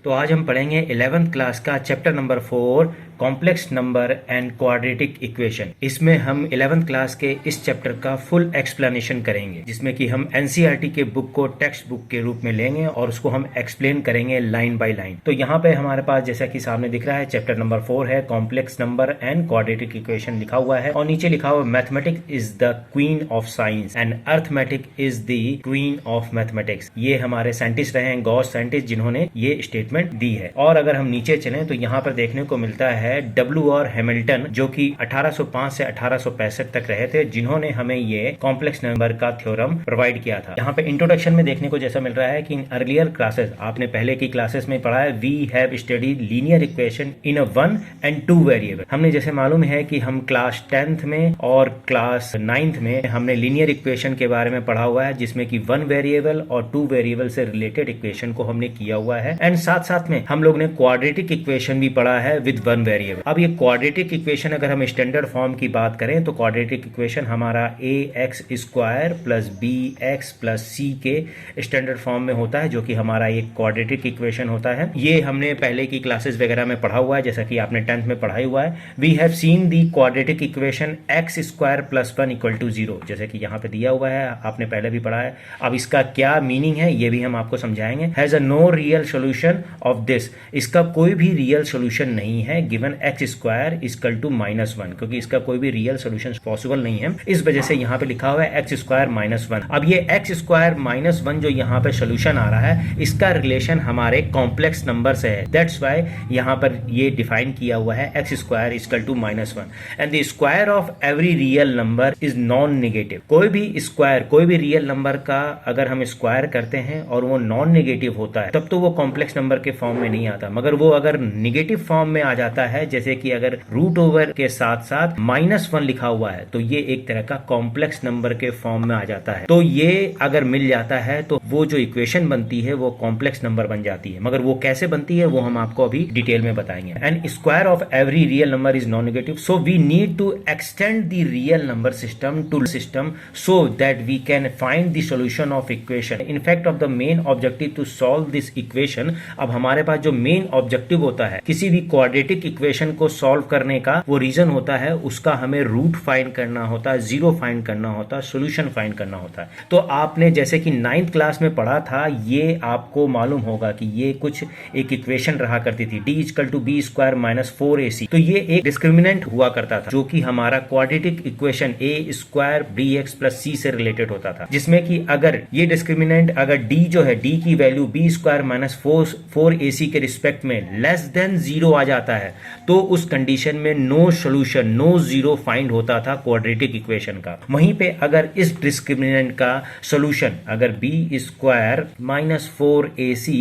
तो आज हम पढ़ेंगे 11th क्लास का chapter number 4 complex number and quadratic equation. इसमें हम 11th क्लास के इस चैप्टर का फुल एक्सप्लेनेशन करेंगे, जिसमें कि हम एनसीईआरटी के बुक को टेक्स्ट बुक के रूप में लेंगे और उसको हम एक्सप्लेन करेंगे लाइन बाय लाइन। तो यहाँ पे हमारे पास जैसा कि सामने दिख रहा है चैप्टर नंबर 4 है, complex number and quadratic equation लिखा हुआ है और नीचे लिखा हुआ mathematics is the queen of science and arithmetic is the queen of mathematics. ये हमारे साइंटिस्ट रहे हैं, गॉस साइंटिस्ट, जिन्होंने ये स्टेटमेंट दी है। और अगर हम नीचे चलें तो यहाँ पर देखने को मिलता है डब्ल्यू और हैमिल्टन, जो कि 1805 से 1865 तक रहे थे, जिन्होंने हमें ये कॉम्प्लेक्स नंबर का थ्योरम प्रोवाइड किया था। यहाँ पे इंट्रोडक्शन में देखने को जैसा मिल रहा है कि इन अर्लियर क्लासेस, आपने पहले की क्लासेस में पढ़ा है, we have studied linear equation in a 1 and 2 variable. हमने जैसे मालूम है कि हम क्लास 10th में और क्लास 9th में हमने लीनियर इक्वेशन के बारे में पढ़ा हुआ है, जिसमें कि 1 वेरिएबल और 2 वेरिएबल से रिलेटेड इक्वेशन को हमने किया हुआ है। एंड साथ साथ में हम लोग ने क्वाड्रेटिक इक्वेशन भी पढ़ा है विद 1 वेरिएबल। अब ये क्वाड्रेटिक इक्वेशन अगर हम स्टैंडर्ड फॉर्म की बात करें तो क्वाड्रेटिक इक्वेशन हमारा ax square plus bx plus c के स्टैंडर्ड फॉर्म में होता है, जो कि हमारा एक क्वाड्रेटिक इक्वेशन होता है। ये हमने पहले की क्लासेस वगैरह में पढ़ा हुआ है, जैसा कि आपने 10th में पढ़ा हुआ है। We have seen the quadratic equation x square plus 1 equal to 0, जैसे कि यहाँ पे दिया हुआ है, आपने पहले भी पढ़ा है। अब इसका क्या मीनिंग है ये भी हम आपको समझाएंगे। Has a no real solution of this, इसका कोई भी रियल सोल्यूशन नहीं है given x square equal to -1, क्योंकि इसका कोई भी रियल सोल्यूशन पॉसिबल नहीं है। इस वजह से यहाँ पे लिखा हुआ है x स्क्वायर -1। अब ये x स्क्वायर -1 जो यहाँ पे सोल्यूशन आ रहा है, इसका रिलेशन हमारे कॉम्प्लेक्स नंबर से है। दैट्स वाई यहाँ पर ये डिफाइन किया हुआ है x square equal to -1 and the square of every real number is non negative. कोई भी स्क्वायर, कोई भी रियल नंबर का अगर हम स्क्वायर करते हैं और वो नॉन नेगेटिव होता है, तब तो वो कॉम्प्लेक्स नंबर के फॉर्म में नहीं आता। मगर वो अगर नेगेटिव फॉर्म में आ जाता है, जैसे कि अगर रूट ओवर के साथ साथ -1 लिखा हुआ है, तो ये एक तरह का कॉम्प्लेक्स नंबर के फॉर्म में आ जाता है। तो ये अगर मिल जाता है तो वो जो इक्वेशन बनती है वो कॉम्प्लेक्स नंबर बन जाती है। मगर वो कैसे बनती है वो हम आपको अभी डिटेल में बताएंगे। And square of every real number is non negative, so we need to extend the real number system to system so that we can find the solution of equation. In fact of the main objective to solve this equation, अब हमारे पास जो main objective होता है किसी भी quadratic equation को solve करने का, वो रीजन होता है उसका हमें रूट फाइंड करना होता है, जीरो फाइंड करना होता है, सोल्यूशन फाइंड करना होता है। तो आपने जैसे कि 9th क्लास में पढ़ा था, ये आपको मालूम होगा कि ये कुछ एक इक्वेशन रहा करती थी, d equal to B square minus 4ac। तो ये एक डिस्क्रिमिनेंट हुआ करता था, जो कि हमारा quadratic equation a square bx plus c से रिलेटेड होता था, जिसमें कि अगर ये डिस्क्रिमिनेंट, अगर d जो है, d की value b square minus 4ac के रिस्पेक्ट में लेस देन 0 आ जाता है, तो उस कंडीशन में no solution, no zero find होता था क्वाड्रेटिक इक्वेशन का। वहीं पे अगर इस डिस्क्रिमिनेंट का सोल्यूशन अगर b square minus 4ac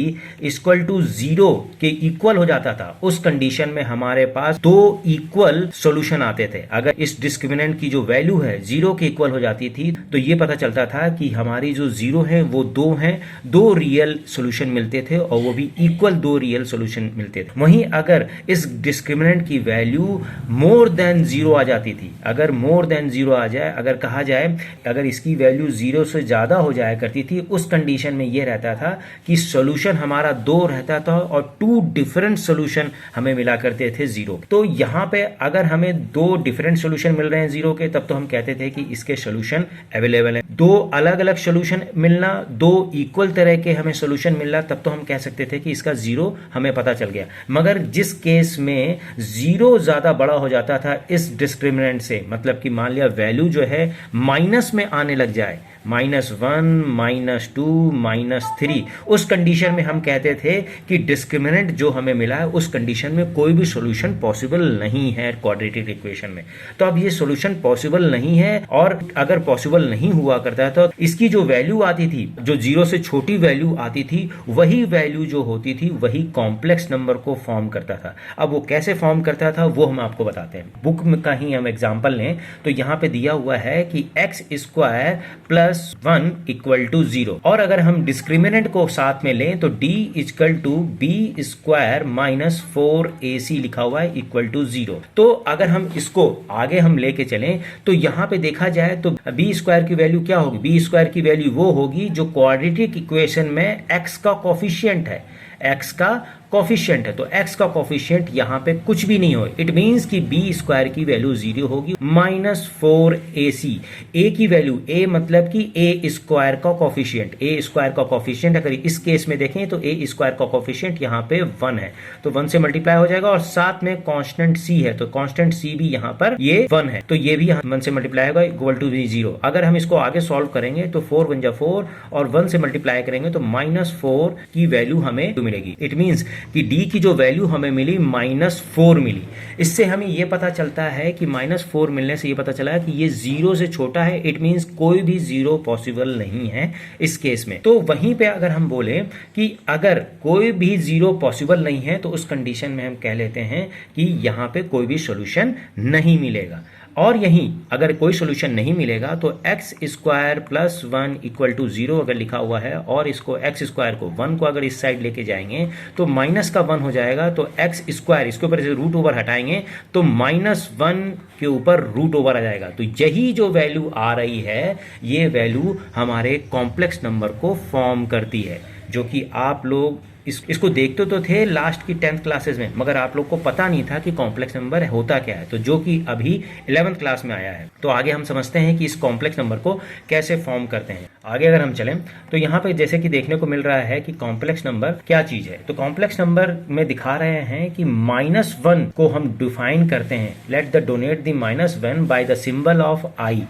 equal to 0 के इक्वल हो जाता था, उस कंडीशन में हमारे पास दो इक्वल सोल्यूशन आते थे। अगर इस डिस्क्रिमिनेंट की जो वैल्यू है 0 के इक्वल हो जाती थी, तो ये पता चलता था कि हमारी जो 0 है वो 2 हैं, 2 रियल सोल्यूशन मिलते थे और वो भी इक्वल 2 रियल सोल्यूशन मिलते थे। वहीं अगर इस डिस्क्रिमिनेंट की वैल्यू मोर देन 0 आ जाती थी, अगर मोर देन 0 आ जाए, अगर कहा जाए अगर इसकी वैल्यू 0 से ज्यादा हो जाया करती थी, उस कंडीशन में यह रहता था कि सॉल्यूशन हमारा 2 रहता था और 2 डिफरेंट सॉल्यूशन हमें मिला करते थे 0। तो यहाँ पे अगर हमें 2 डिफरेंट सॉल्यूशन मिल रहे हैं 0 के, तब तो हम कहते थे कि इसके सॉल्यूशन अवेलेबल है। 2 अलग अलग सॉल्यूशन मिलना, 2 इक्वल तरह के हमें सॉल्यूशन मिलना, तब तो हम कह सकते थे कि इसका 0 हमें पता चल गया। मगर जिस केस में 0 ज्यादा बड़ा हो जाता था इस डिस्क्रिमिनेंट से, मतलब कि मान लिया वैल्यू जो है माइनस में आने लग जाए, -1, -2, -3, उस कंडीशन में हम कहते थे कि डिस्क्रिमिनेंट जो हमें मिला है उस कंडीशन में कोई भी सॉल्यूशन पॉसिबल नहीं है क्वाड्रेटिक इक्वेशन में। तो अब ये सॉल्यूशन पॉसिबल नहीं है, और अगर पॉसिबल नहीं हुआ करता है तो इसकी जो वैल्यू आती थी, जो 0 से छोटी वैल्यू आती थी, वही वैल्यू जो होती थी वही कॉम्प्लेक्स नंबर को फॉर्म करता था। अब वो कैसे फॉर्म करता था वो हम आपको बताते हैं। बुक में का ही हम एग्जांपल लें तो यहाँ पे दिया हुआ है कि x square plus 1 equal to 0, और अगर हम डिस्क्रिमिनेंट को साथ में लें तो d equal to B square minus 4ac लिखा हुआ है इक्वल टू 0। तो अगर हम इसको आगे हम लेके चलें तो यहाँ पे देखा जाए तो बी स्क्वायर की वैल्यू क्या होगी, बी स्क्वायर की वैल्यू वो होगी जो क्वाड्रेटिक इक्वेशन में x का कोफिशिएंट है, x का कॉफिशिएंट है, तो x का कॉफिशिएंट यहाँ पे कुछ भी नहीं हो, इट मीन्स कि b स्क्वायर की वैल्यू 0 होगी, -4ac, a की वैल्यू, a मतलब कि a स्क्वायर का कॉफिशिएंट, a स्क्वायर का कॉफिशिएंट अगर इस केस में देखें तो a स्क्वायर का कॉफिशिएंट यहाँ पे 1 है, तो 1 से मल्टीप्लाई हो जाएगा, और साथ में कांस्टेंट c है, तो कांस्टेंट c भी यहाँ पर ये 1 है, तो ये भी 1 से मल्टीप्लाई होगा इक्वल टू 0। अगर हम इसको आगे सॉल्व करेंगे तो 4 1 जा 4 और 1 से मल्टीप्लाई करेंगे तो -4 की वैल्यू हमें मिलेगी। इट मींस कि d की जो वैल्यू हमें मिली -4 मिली। इससे हमें ये पता चलता है कि -4 मिलने से ये पता चला है कि ये 0 से छोटा है, इट मींस कोई भी 0 पॉसिबल नहीं है इस केस में। तो वहीं पे अगर हम बोले कि अगर कोई भी 0 पॉसिबल नहीं है तो उस कंडीशन में हम कह लेते हैं कि यहाँ पे कोई भी सोल्यूशन नहीं मिलेगा। और यहीं अगर कोई सोल्यूशन नहीं मिलेगा तो x square plus 1 equal to 0 अगर लिखा हुआ है और इसको x स्क्वायर को 1 को अगर इस साइड लेके जाएंगे तो माइनस का 1 हो जाएगा, तो x स्क्वायर इसके ऊपर से रूट ओवर हटाएंगे तो -1 के ऊपर रूट ओवर आ जाएगा। तो यही जो वैल्यू आ रही है ये वैल्यू हमारे कॉम्प्लेक्स नंबर को फॉर्म करती है, जो कि आप लोग इसको देखते तो थे लास्ट की 10th क्लासेस में, मगर आप लोग को पता नहीं था कि कॉम्प्लेक्स नंबर होता क्या है, तो जो कि अभी 11th क्लास में आया है। तो आगे हम समझते हैं कि इस कॉम्प्लेक्स नंबर को कैसे फॉर्म करते हैं। आगे अगर हम चलें तो यहाँ पे जैसे कि देखने को मिल रहा है कि कॉम्प्लेक्स नंबर क्या चीज है, तो कॉम्प्लेक्स नंबर में दिखा रहे हैं कि -1 को हम डिफाइन करते हैं, let the denote the -1 by the symbol of i.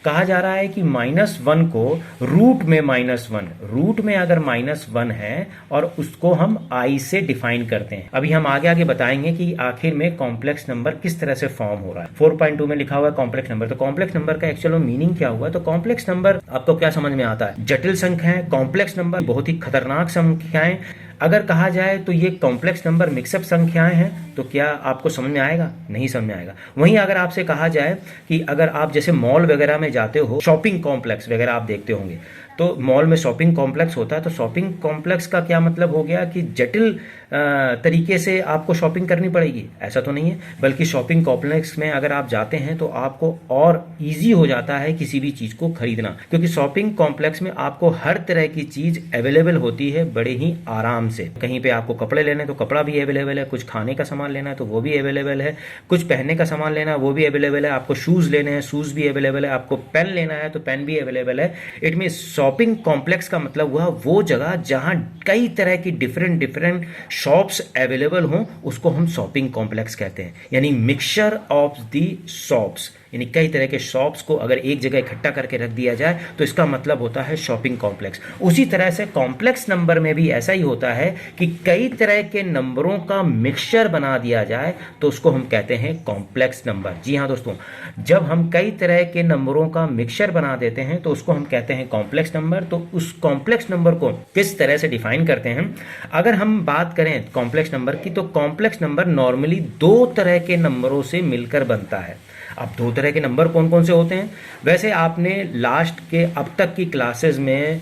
कहा जा रहा है कि -1 को रूट में -1, रूट में अगर -1 है और उसको हम i से डिफाइन करते हैं। अभी हम आगे आगे बताएंगे कि आखिर में कॉम्प्लेक्स नंबर किस तरह से फॉर्म हो रहा है। 4.2 में लिखा हुआ है कॉम्प्लेक्स नंबर, तो कॉम्प्लेक्स नंबर का एक्चुअल में मीनिंग क्या हुआ, तो कॉम्प्लेक्स नंबर आपको क्या समझ में आता है, जटिल संख्याएं। कॉम्प्लेक्स नंबर बहुत ही खतरनाक संख्याएं। अगर कहा जाए तो ये कॉम्प्लेक्स नंबर मिक्सअप संख्याएं हैं, तो क्या आपको समझ में आएगा, नहीं समझ में आएगा। वहीं अगर आपसे कहा जाए कि अगर आप जैसे मॉल वगैरह में जाते हो, शॉपिंग कॉम्प्लेक्स वगैरह आप देखते होंगे, तो मॉल में शॉपिंग कॉम्प्लेक्स होता है, तो शॉपिंग कॉम्प्लेक्स का क्या मतलब हो गया कि जटिल तरीके से आपको शॉपिंग करनी पड़ेगी, ऐसा तो नहीं है, बल्कि शॉपिंग कॉम्प्लेक्स में अगर आप जाते हैं तो आपको और इजी हो जाता है किसी भी चीज को खरीदना, क्योंकि शॉपिंग कॉम्प्लेक्स में आपको हर तरह की चीज अवेलेबल होती है बड़े ही आराम से। कहीं पे आपको कपड़े लेने तो कपड़ा भी अवेलेबल है, कुछ खाने का सामान लेना है तो वो भी अवेलेबल है, कुछ पहनने का सामान लेना है वो भी अवेलेबल है, आपको शूज लेने हैं शूज भी अवेलेबल है, आपको पेन लेना है तो पेन भी अवेलेबल है। इट मीन शॉपिंग कॉम्प्लेक्स का मतलब हुआ वो जगह जहां कई तरह की डिफरेंट शॉप्स अवेलेबल हों, उसको हम शॉपिंग कॉम्प्लेक्स कहते हैं, यानी मिक्सचर ऑफ दी शॉप्स, यानी कई तरह के शॉप्स को अगर एक जगह इकट्ठा करके रख दिया जाए तो इसका मतलब होता है शॉपिंग कॉम्प्लेक्स। उसी तरह से कॉम्प्लेक्स नंबर में भी ऐसा ही होता है कि कई तरह के नंबरों का मिक्सचर बना दिया जाए तो उसको हम कहते हैं कॉम्प्लेक्स नंबर। जी हाँ दोस्तों, जब हम कई तरह के नंबरों का मिक्सचर बना देते हैं तो उसको हम कहते हैं कॉम्प्लेक्स नंबर। तो उस कॉम्प्लेक्स नंबर को किस तरह से डिफाइन करते हैं, अगर हम बात करें कॉम्प्लेक्स नंबर की, तो कॉम्प्लेक्स नंबर नॉर्मली 2 तरह के नंबरों से मिलकर बनता है। अब 2 तरह के नंबर कौन कौन से होते हैं, वैसे आपने लास्ट के अब तक की क्लासेस में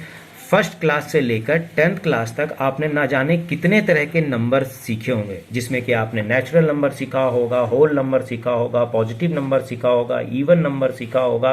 फर्स्ट क्लास से लेकर 10th क्लास तक आपने ना जाने कितने तरह के नंबर सीखे होंगे, जिसमें कि आपने नेचुरल नंबर सीखा होगा, होल नंबर सीखा होगा, पॉजिटिव नंबर सीखा होगा, इवन नंबर सीखा होगा,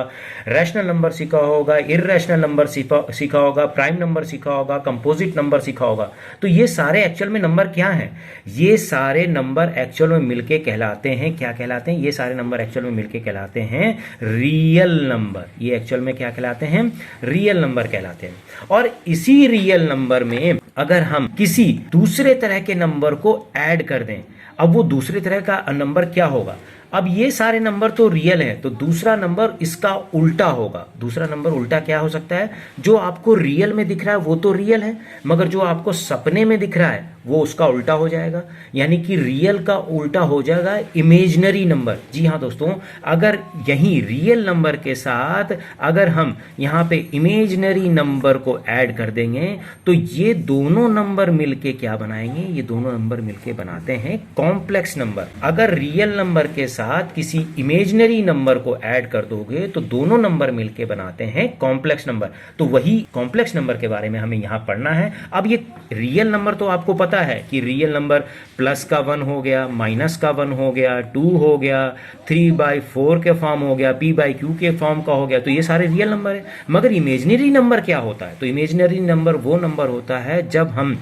रैशनल नंबर सीखा होगा, इररेशनल नंबर सीखा होगा, प्राइम नंबर सीखा होगा, कंपोजिट नंबर सीखा होगा। तो ये सारे एक्चुअल में नंबर क्या हैं, ये सारे नंबर एक्चुअल में मिलके कहलाते हैं, क्या कहलाते हैं, ये सारे नंबर एक्चुअल में मिलके कहलाते हैं रियल नंबर। ये एक्चुअल में क्या कहलाते हैं, रियल नंबर कहलाते हैं। और इसी रियल नंबर में अगर हम किसी दूसरे तरह के नंबर को ऐड कर दें, अब वो दूसरे तरह का नंबर क्या होगा, अब ये सारे नंबर तो रियल है, तो दूसरा नंबर इसका उल्टा होगा। दूसरा नंबर उल्टा क्या हो सकता है, जो आपको रियल में दिख रहा है वो तो रियल है, मगर जो आपको सपने में दिख रहा है वो उसका उल्टा हो जाएगा, यानी कि रियल का उल्टा हो जाएगा इमेजिनरी नंबर। जी हाँ दोस्तों, अगर यही रियल नंबर के साथ अगर हम यहाँ पे इमेजिनरी नंबर को ऐड कर देंगे तो ये दोनों नंबर मिलके क्या बनाएंगे, ये दोनों नंबर मिलके बनाते हैं कॉम्प्लेक्स नंबर। अगर रियल नंबर के साथ किसी इमेजिनरी नंबर को ऐड कर दोगे तो दोनों नंबर मिलके बनाते हैं कॉम्प्लेक्स नंबर। तो वही कॉम्प्लेक्स नंबर के बारे में हमें यहाँ पढ़ना है। अब ये रियल नंबर तो आपको पता है कि रियल नंबर प्लस का 1 हो गया, माइनस का 1 हो गया, 2 हो गया, 3/4 के फॉर्म हो गया, p/q के फॉर्म का हो गया, तो ये सारे रियल नंबर है। मगर इमेजिनरी नंबर क्या होता है, तो इमेजिनरी नंबर वो नंबर होता है जब हम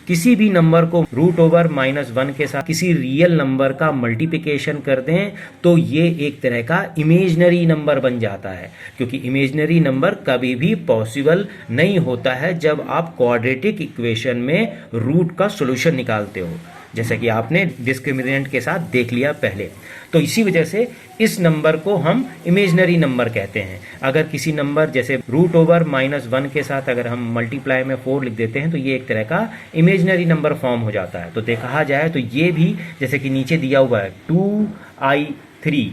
किसी भी नंबर को रूट ओवर -1 के साथ किसी रियल नंबर का मल्टीप्लिकेशन कर दें तो ये एक तरह का इमेजनरी नंबर बन जाता है, क्योंकि इमेजनरी नंबर कभी भी पॉसिबल नहीं होता है जब आप क्वाड्रेटिक इक्वेशन में रूट का सॉल्यूशन निकालते हो, जैसा कि आपने डिस्क्रिमिनेंट के साथ देख लिया पहले। तो इसी वजह से इस नंबर को हम इमेजनरी नंबर कहते हैं। अगर किसी नंबर जैसे रूट ओवर -1 के साथ अगर हम मल्टीप्लाई में 4 लिख देते हैं तो ये एक तरह का इमेजनरी नंबर फॉर्म हो जाता है। तो देखा जाए तो ये भी जैसे कि नीचे दिया हुआ है 2i3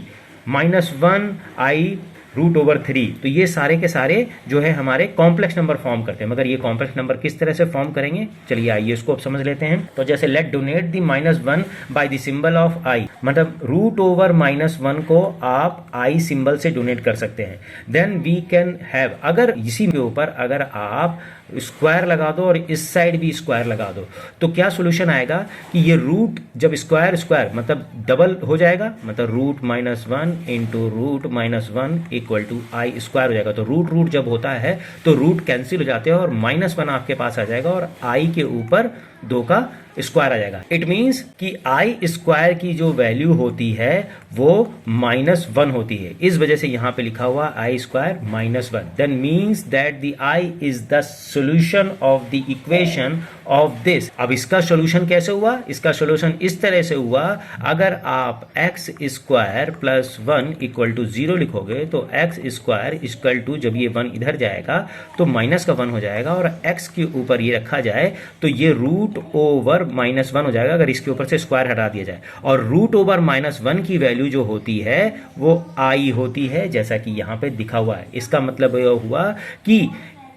-1i रूट ओवर 3, तो ये सारे के सारे जो है हमारे कॉम्प्लेक्स नंबर फॉर्म करते हैं। मगर ये कॉम्प्लेक्स नंबर किस तरह से फॉर्म करेंगे, चलिए आइए इसको अब समझ लेते हैं। तो जैसे let denote the -1 by the symbol of i, मतलब रूट ओवर -1 को आप आई सिंबल से डोनेट कर सकते हैं। देन वी कैन हैव, अगर इसी के ऊपर अगर आप स्क्वायर लगा दो और इस साइड भी स्क्वायर लगा दो तो क्या सॉल्यूशन आएगा कि ये रूट जब स्क्वायर स्क्वायर मतलब डबल हो जाएगा, मतलब root -1 into root -1 equal to I square हो जाएगा। तो रूट रूट जब होता है तो रूट कैंसिल हो जाते हैं और -1 आपके पास आ जाएगा और आई के ऊपर 2 का स्क्वायर आ जाएगा। इट मीन्स कि आई स्क्वायर की जो वैल्यू होती है वो -1 होती है, इस वजह से यहां पे लिखा हुआ i square -1। Then means that the i is the solution of the equation of this. अब इसका सॉल्यूशन कैसे हुआ, इसका सॉल्यूशन इस तरह से हुआ, अगर आप x square plus 1 equal to 0 लिखोगे तो x स्क्वायर इक्वल टू, जब ये 1 इधर जाएगा तो माइनस का 1 हो जाएगा और x के ऊपर ये रखा जाए तो ये रूट ओवर -1 हो जाएगा अगर इसके ऊपर से स्क्वायर हटा दिया जाए। और रूट ओवर -1 की वैल्यू जो होती है वो आई होती है, जैसा कि यहां पे दिखा हुआ है। इसका मतलब यह हुआ कि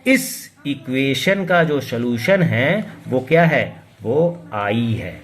इस इक्वेशन का जो सॉल्यूशन है वो क्या है, वो आई है।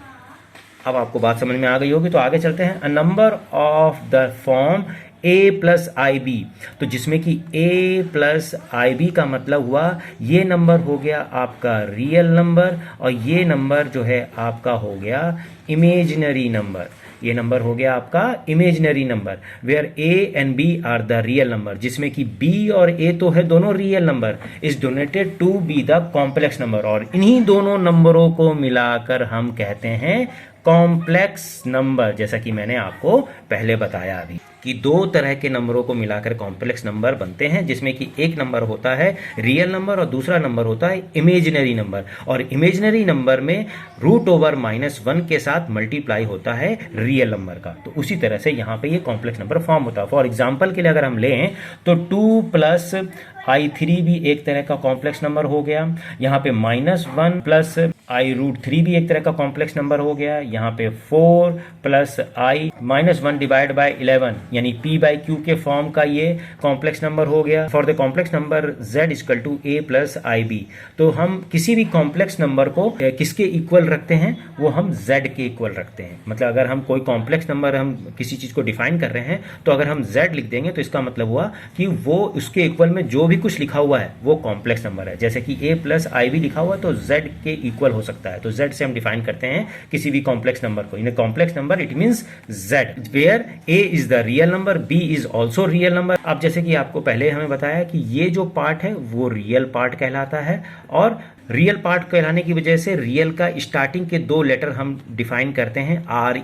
अब आपको बात समझ में आ गई होगी, तो आगे चलते हैं। A number of the form a plus I B, तो जिसमें कि a प्लस आई बी का मतलब हुआ ये नंबर हो गया आपका रियल नंबर और ये नंबर जो है आपका हो गया इमेजिनरी नंबर। ये नंबर हो गया आपका imaginary number where a and b are the real number, जिसमें कि b और a तो है दोनों real number, is denoted to be the complex number. और इन्हीं दोनों नंबरों को मिलाकर हम कहते हैं कॉम्प्लेक्स नंबर, जैसा कि मैंने आपको पहले बताया अभी कि 2 तरह के नंबरों को मिलाकर कॉम्प्लेक्स नंबर बनते हैं, जिसमें कि एक नंबर होता है रियल नंबर और दूसरा नंबर होता है इमेजिनरी नंबर। और इमेजिनरी नंबर में रूट ओवर -1 के साथ मल्टीप्लाई होता है रियल नंबर का। तो उसी तरह से यहाँ पे ये कॉम्प्लेक्स नंबर फॉर्म होता है। फॉर एग्जाम्पल के लिए अगर हम लें तो 2 प्लस i3 भी एक तरह का कॉम्प्लेक्स नंबर हो गया, यहाँ पे -1 प्लस i√3 भी एक तरह का कॉम्प्लेक्स नंबर हो गया, यहाँ पे 4 प्लस i -1 डिवाइड बाय 11 यानी p बाई q के फॉर्म का ये कॉम्प्लेक्स नंबर हो गया। For the complex number z equal to a plus ib, तो हम किसी भी कॉम्प्लेक्स नंबर को किसके इक्वल रखते हैं, वो हम z के इक्वल रखते हैं। मतलब अगर हम कोई कॉम्प्लेक्स नंबर हम किसी चीज को डिफाइन कर रहे हैं तो अगर हम z लिख देंगे तो इसका मतलब हुआ कि वो उसके इक्वल में जो भी कुछ लिखा हुआ है वो कॉम्प्लेक्स नंबर है। जैसे कि a प्लस आई भी लिखा हुआ है तो z के इक्वल हो सकता है, तो z से हम डिफाइन करते हैं किसी भी कॉम्प्लेक्स नंबर को। In complex number it means z where a is the real number, b is also real number. अब जैसे कि आपको पहले हमें बताया कि ये जो पार्ट है वो रियल पार्ट कहलाता है और रियल पार्ट कहलाने की वजह से रियल का स्टार्टिंग के 2 लेटर हम डिफाइन करते हैं R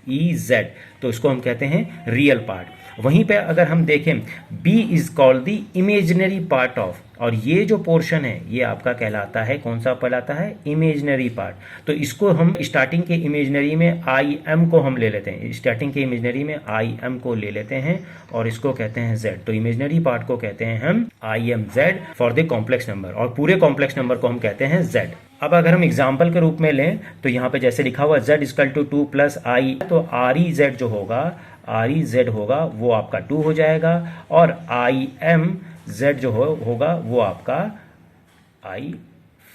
E Z, तो इसको हम कहते हैं रियल पार्ट। वहीं पे अगर हम देखें B is called the imaginary part of, और ये जो पोर्शन है ये आपका कहलाता है, कौन सा कहलाता है, इमेजिनरी पार्ट। तो इसको हम स्टार्टिंग के इमेजिनरी में आई एम को हम ले लेते हैं, स्टार्टिंग के इमेजिनरी में आई एम को ले लेते हैं और इसको कहते हैं z। तो इमेजिनरी पार्ट को कहते हैं हम I am Z for the complex number और पूरे कॉम्प्लेक्स नंबर को हम कहते हैं z। अब अगर हम एग्जाम्पल के रूप में लें तो यहाँ पे जैसे लिखा हुआ z इक्वल टू 2 प्लस आई, तो आर ई जेड जो होगा, आर ई जेड होगा वो आपका 2 हो जाएगा और आई एम जेड जो होगा वो आपका i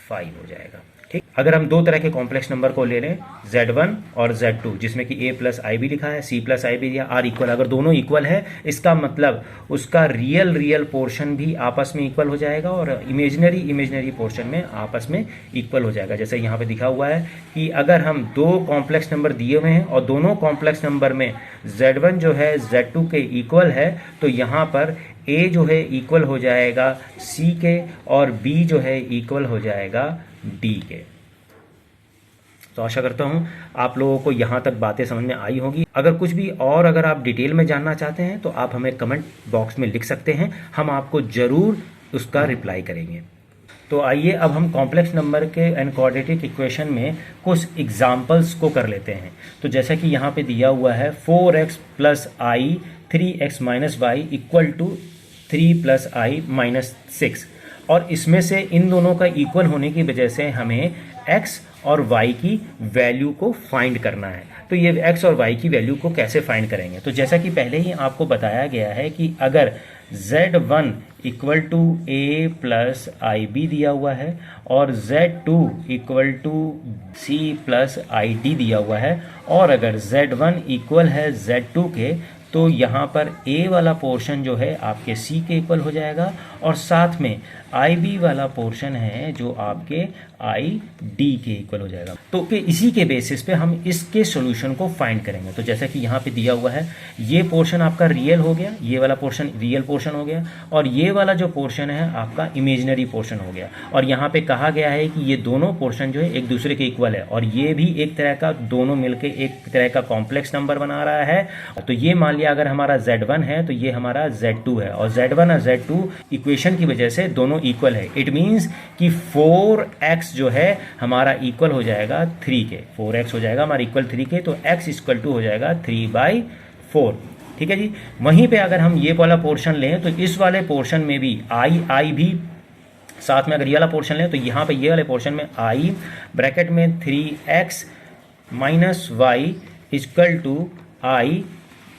5 हो जाएगा। ठीक, अगर हम 2 तरह के कॉम्प्लेक्स नंबर को ले लें z1 और z2, जिसमें कि a प्लस आई भी लिखा है, c प्लस आई भी दिया, r इक्वल, अगर दोनों इक्वल है इसका मतलब उसका रियल पोर्शन भी आपस में इक्वल हो जाएगा और इमेजिनरी पोर्शन में आपस में इक्वल हो जाएगा। जैसे यहाँ पे दिखा हुआ है कि अगर हम 2 कॉम्प्लेक्स नंबर दिए हुए हैं और दोनों कॉम्प्लेक्स नंबर में z1 जो है z2 के इक्वल है, तो यहाँ पर a जो है इक्वल हो जाएगा c के और b जो है इक्वल हो जाएगा डी के। तो आशा करता हूँ आप लोगों को यहाँ तक बातें समझ में आई होगी। अगर कुछ भी और अगर आप डिटेल में जानना चाहते हैं तो आप हमें कमेंट बॉक्स में लिख सकते हैं, हम आपको ज़रूर उसका रिप्लाई करेंगे। तो आइए अब हम कॉम्प्लेक्स नंबर के एंड क्वाड्रेटिक इक्वेशन में कुछ एग्जाम्पल्स को कर लेते हैं। तो जैसा कि यहाँ पे दिया हुआ है 4x plus I 3x minus Y equal to 3 plus I minus 6, और इसमें से इन दोनों का इक्वल होने की वजह से हमें x और y की वैल्यू को फाइंड करना है। तो ये x और y की वैल्यू को कैसे फाइंड करेंगे, तो जैसा कि पहले ही आपको बताया गया है कि अगर z1 equal to a plus I B दिया हुआ है और z2 equal to c plus I D दिया हुआ है, और अगर z1 इक्वल है z2 के, तो यहाँ पर a वाला पोर्शन जो है आपके c के इक्वल हो जाएगा, और साथ में IB वाला पोर्शन है जो आपके ID के इक्वल हो जाएगा। तो इसी के बेसिस पे हम इसके सॉल्यूशन को फाइंड करेंगे। तो जैसा कि यहाँ पे दिया हुआ है, ये पोर्शन आपका रियल हो गया, ये वाला पोर्शन रियल पोर्शन हो गया, और ये वाला जो पोर्शन है आपका इमेजिनरी पोर्शन हो गया। और यहाँ पे कहा गया है कि ये दोनों पोर्शन जो है एक दूसरे के इक्वल है, और ये भी एक तरह का दोनों मिलकर एक तरह का कॉम्प्लेक्स नंबर बना रहा है। तो ये मान लिया अगर हमारा Z1 है तो ये हमारा Z2 है, और Z1 और Z2 इक्वेशन की वजह से दोनों इक्वल है। इट मीन्स कि 4x जो है हमारा इक्वल हो जाएगा 3 के, 4x हो जाएगा हमारा इक्वल 3 के, तो x इक्वल टू हो जाएगा 3/4। ठीक है जी। वहीं पे अगर हम ये वाला पोर्शन लें तो इस वाले पोर्शन में भी आई भी साथ में, अगर ये वाला पोर्शन लें तो यहाँ पे ये वाले पोर्शन में i ब्रैकेट में 3x minus Y equal to i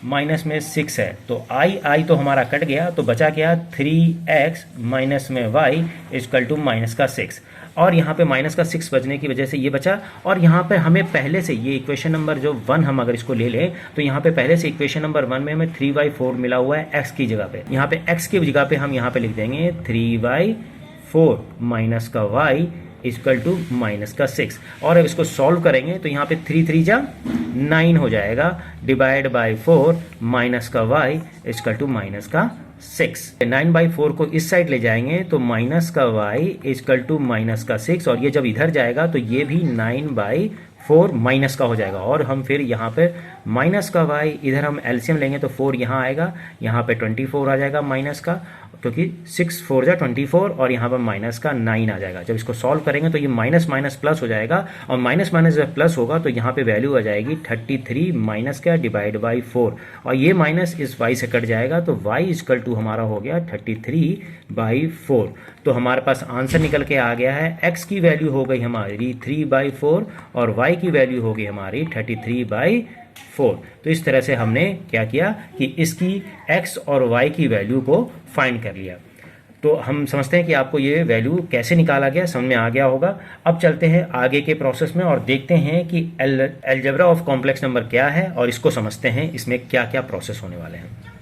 minus में 6 है। तो आई तो हमारा कट गया, तो बचा क्या 3x माइनस में y इक्वल टू माइनस का 6, और यहाँ पे माइनस का 6 बचने की वजह से ये बचा। और यहाँ पे हमें पहले से ये इक्वेशन नंबर जो 1 हम अगर इसको ले लें तो यहाँ पे पहले से इक्वेशन नंबर 1 में हमें 3/4 मिला हुआ है x की जगह पे। यहाँ पे x की जगह पे हम यहाँ पे लिख देंगे 3/4 माइनस का y इक्वल टू माइनस का 6, और अब इसको सॉल्व करेंगे तो यहाँ पे 3 3 जा 9 हो जाएगा, डिवाइड बाय 4 माइनस का y इक्वल टू माइनस का 6। 9/4 को इस साइड ले जाएंगे तो माइनस का y इक्वल टू माइनस का 6, और ये जब इधर जाएगा तो ये भी 9/4 माइनस का हो जाएगा। और हम फिर यहाँ पे माइनस का y इधर हम एलसीएम लेंगे तो 4 यहाँ आएगा, यहाँ पे 24 आ जाएगा माइनस का, क्योंकि 6 4 जा 24, और यहाँ पर माइनस का 9 आ जाएगा। जब इसको सॉल्व करेंगे तो ये माइनस माइनस प्लस हो जाएगा, और माइनस माइनस जब प्लस होगा तो यहाँ पे वैल्यू आ जाएगी 33 माइनस का डिवाइड बाई 4, और ये माइनस इस y से कट जाएगा, तो y इक्वल टू हमारा हो गया 33/4। तो हमारे पास आंसर निकल के आ गया है, x की वैल्यू हो गई हमारी 3/4 और y की वैल्यू हो गई हमारी 33/4। तो इस तरह से हमने क्या किया कि इसकी x और y की वैल्यू को फाइंड कर लिया। तो हम समझते हैं कि आपको ये वैल्यू कैसे निकाला गया समझ में आ गया होगा। अब चलते हैं आगे के प्रोसेस में और देखते हैं कि अलजेब्रा ऑफ कॉम्प्लेक्स नंबर क्या है, और इसको समझते हैं इसमें क्या क्या प्रोसेस होने वाले हैं।